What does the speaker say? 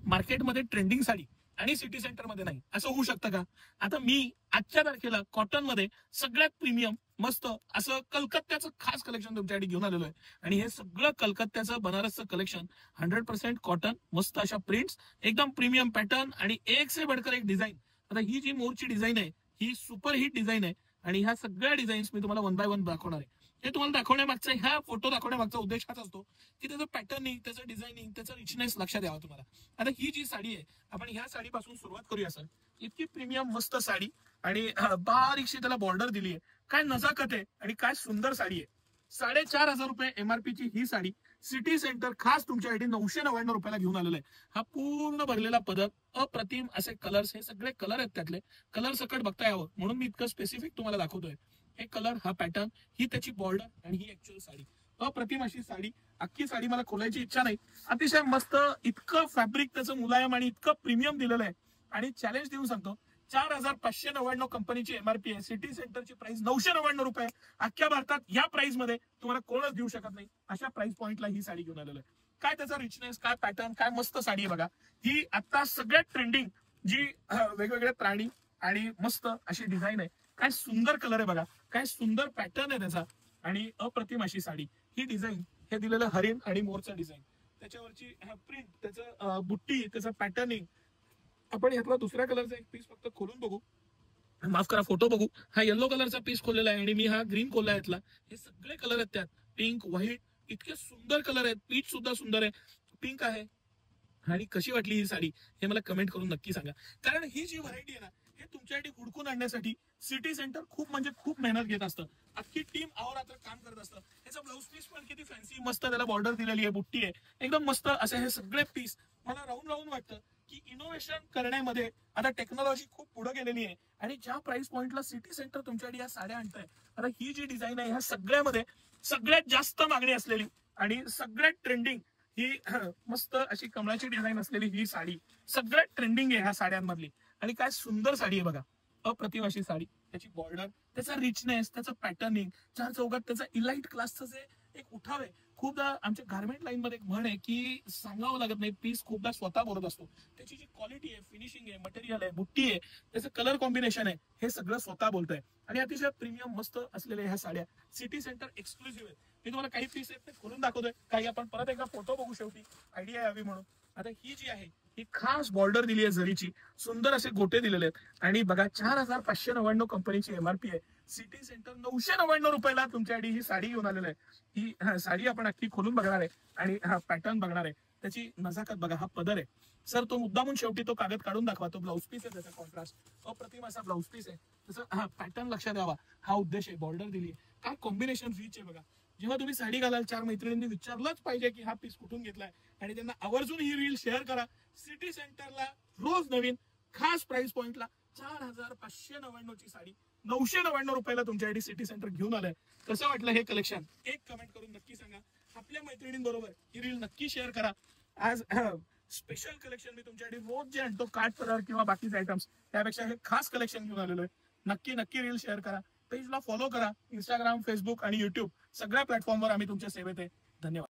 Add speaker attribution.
Speaker 1: मार्केटमध्ये ट्रेंडिंग साडी आणि city centre मध्ये नाही, असं होऊ शकतं का? आता मी आजच्या तारखेला कॉटन मध्ये सगळ्यात प्रीमियम मस्त असं कलकत्त्याचं खास कलेक्शन तुमच्यासाठी घेऊन आलेलो आहे. आणि हे सगळं कलकत्त्याचं बनारसचं कलेक्शन 100% कॉटन, मस्त अशा प्रिंट्स, एकदम प्रीमियम पॅटर्न आणि एक से बढ़कर एक डिझाईन. आता ही जी मोरची डिझाईन आहे ही सुपर हिट डिझाईन आहे आणि ह्या सगळ्या डिझाईन्स मी तुम्हाला वन बाय वन दाखवणार आहे. हे तुम्हाला दाखवण्यामागचा, ह्या फोटो दाखवण्यामागचा उद्देश हाच असतो की त्याचं पॅटर्निंग, त्याचं डिझायनिंग, त्याचं रिचनेस लक्षात यावं तुम्हाला. आता ही जी साडी आहे, आपण ह्या साडीपासून सुरुवात करूया सर. इतकी प्रीमियम मस्त साडी आणि बारीकशी त्याला बॉर्डर दिली आहे. काय नजाकत आहे आणि काय सुंदर साडी आहे. 4,500 रुपये MRP ची ही साडी सिटी सेंटर खास तुमच्यासाठी 999 रुपयाला घेऊन आलेलं आहे. हा पूर्ण भरलेला पदर, अप्रतिम असे कलर्स, हे सगळे कलर आहेत त्यातले. कलर सकट बघता यावं म्हणून मी इतकं स्पेसिफिक तुम्हाला दाखवतोय. हे कलर, हा पॅटर्न, ही त्याची बॉर्डर आणि ही ऍक्च्युअल साडी. अप्रतिम अशी साडी. अख्खी साडी मला खोलायची इच्छा नाही. अतिशय मस्त, इतकं फॅब्रिक त्याचं मुलायम आणि इतकं प्रीमियम दिलेलं आहे. आणि चॅलेंज देऊन सांगतो, 4,599 कंपनीची MRP आहे. सिटी सेंटरची प्राइस 999 रुपये. अख्ख्या भारतात या प्राइस मध्ये तुम्हाला कोणच देऊ शकत नाही. अशा प्राइस पॉइंटला ही साडी घेऊन आलेलं आहे. काय त्याचा रिचनेस, काय पॅटर्न, काय मस्त साडी आहे बघा. ही आता सगळ्यात ट्रेंडिंग जी वेगवेगळे प्राणी आणि मस्त अशी डिझाईन आहे. काय सुंदर कलर आहे बघा, काय सुंदर पॅटर्न आहे त्याचा आणि अप्रतिम अशी साडी. ही डिझाईन, हे दिलेलं हरिण आणि मोरचं डिझाईन, त्याच्यावरची प्रिंट, त्याचं बुट्टी, त्याचं पॅटर्निंग. आपण यातला दुसऱ्या कलरचा एक पीस फक्त खोलून बघू, माफ करा फोटो बघू. हा येलो कलरचा पीस खोललेला आहे आणि मी हा ग्रीन खोलला यातला. हे सगळे कलर आहेत त्यात, पिंक, व्हाईट, इतके सुंदर कलर आहेत. पीच सुद्धा सुंदर आहे, पिंक आहे. आणि कशी वाटली ही साडी हे मला कमेंट करून नक्की सांगा. कारण ही जी व्हरायटी आहे ना, हे तुमच्यासाठी हुडकून आणण्यासाठी सिटी सेंटर खूप म्हणजे खूप मेहनत घेत असतं. अख्खी टीम अहोरात्र काम करत असतं. याचा ब्लाऊज पीस पण किती फॅन्सी, मस्त त्याला बॉर्डर दिलेली आहे, बुट्टी आहे, एकदम मस्त असे हे सगळे पीस. मला राहून राहून वाटतं की इनोव्हेशन करण्यामध्ये आता टेक्नॉलॉजी खूप पुढे गेलेली आहे. आणि ज्या प्राइस पॉइंटला सिटी सेंटर तुमच्यासाठी या साड्या आणताय, आता ही जी डिझाईन आहे ह्या सगळ्यामध्ये सगळ्यात जास्त मागणी असलेली आणि सगळ्यात ट्रेंडिंग ही मस्त अशी कमळाची डिझाईन असलेली ही साडी सगळ्यात ट्रेंडिंग आहे ह्या साड्यांमधली. आणि काय सुंदर साडी आहे बघा, अप्रतिम अशी साडी. त्याची बॉर्डर, त्याचा रिचनेस, त्याचं पॅटर्निंग, चार चौघात त्याचा इलाइट क्लासचं जे एक उठाव आहे. खूपदा आमच्या गार्मेंट लाईन मध्ये एक म्हण आहे की सांगावं लागत नाही, पीस खूपदा स्वतः बोलत असतो. त्याची जी क्वालिटी आहे, फिनिशिंग आहे, मटेरियल आहे, बुट्टी आहे, त्याचं कलर कॉम्बिनेशन आहे, हे सगळं स्वतः बोलतंय. आणि अतिशय प्रीमियम मस्त असलेल्या ह्या साड्या सिटी सेंटर एक्सक्लुझिव्ह आहेत. मी तुम्हाला काही पीस आहेत ते खोलून दाखवतोय, काही आपण परत एकदा फोटो बघू शेवटी आयडिया यावी म्हणून. आता ही जी आहे ही खास बॉर्डर दिली आहे जरीची, सुंदर असे गोटे दिलेले आहेत. आणि बघा 4,599 कंपनीची MRP आहे. सिटी सेंटर 999 रुपयाला तुमच्यासाठी ही साडी घेऊन आलेलं आहे. ही साडी आपण अख्खी खोलून बघणार आहे आणि हा पॅटर्न बघणार आहे. त्याची नजाकत बघा, हा पदर आहे सर, तो मुद्दामून शेवटी तो कागद काढून दाखवा. तो ब्लाऊज पीस आहे, त्याचा कॉन्ट्रास्ट अप्रतिम असा ब्लाऊज पीस आहे. तसं हा पॅटर्न लक्षात यावा, हा उद्देश आहे. बॉर्डर दिली आहे, काय कॉम्बिनेशन रिच आहे बघा. जेव्हा तुम्ही साडी घालाल, 4 मैत्रिणींनी विचारलंच पाहिजे की हा पीस कुठून घेतलाय आणि त्यांना आवर्जून ही रील शेअर करा. सिटी सेंटरला रोज नवीन खास प्राइस पॉइंटला 4,599 ची साडी 999 रुपयाला तुमच्यासाठी सिटी सेंटर घेऊन आलंय. कसं वाटलं हे कलेक्शन, एक कमेंट करून नक्की सांगा. आपल्या मैत्रिणींबरोबर ही रील नक्की शेअर करा. आज स्पेशल कलेक्शन मी तुमच्यासाठी रोज जे आणतो, काठ पदर किंवा बाकीचे आयटम्स, त्यापेक्षा हे खास कलेक्शन घेऊन आलेलो आहे. नक्की नक्की रील शेअर करा. पेजला फॉलो करा. इंस्टाग्राम, फेसबुक आणि युट्यूब सगळ्या प्लॅटफॉर्मवर आम्ही तुमच्या सेवेत आहे. धन्यवाद.